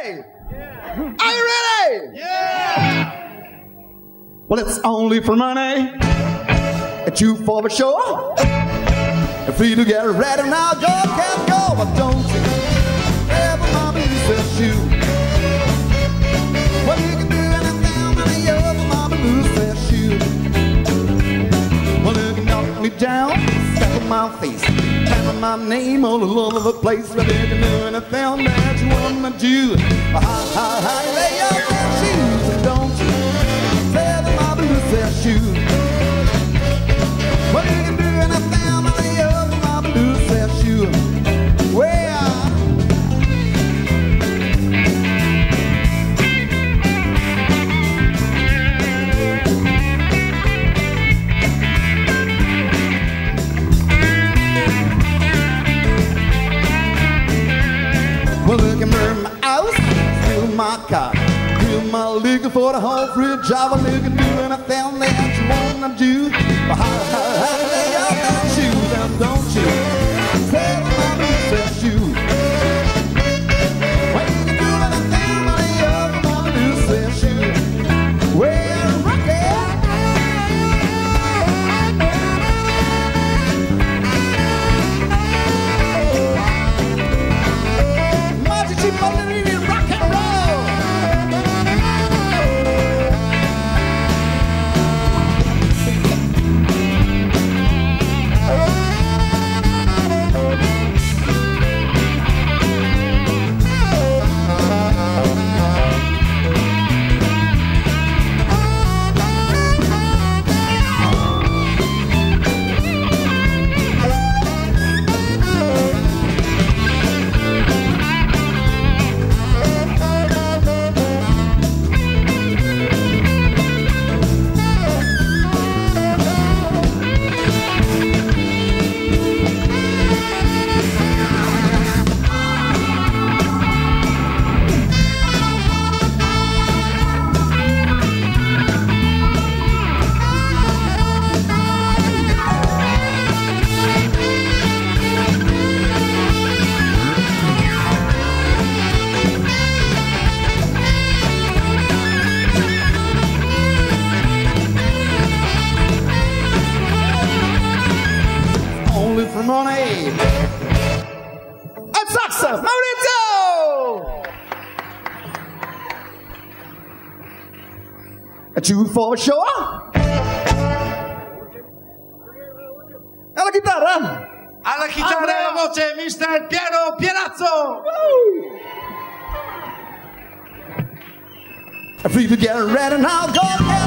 ready? Yeah. Are you ready? Yeah. Well, it's only for money. It's you for the show. You're free to get ready now. You can't go, but don't you ever my blues says you. Well, you can do anything but you ever my blues says you. Well, you can knock me down, step on my face, tap my name all over the place. But you can do anything that you want to do. Hi, lay out your shoes, and don't you ever my blues says you. Well, you can do anything but you ever my blues says you. Well, they can burn my house, steal my car, steal my liquor for the whole free job. Well, you can do anything that you wanna do. But how lay out them shoes, and don't you tell my blues that you. Well, you can do anything but you ever my blues that you. Well, rock it. Keep on living rock and roll. Two for sure. Alla chitarra. Alla chitarra e alla voce, mister Piero Pierazzo. Free to get ready now, go ahead.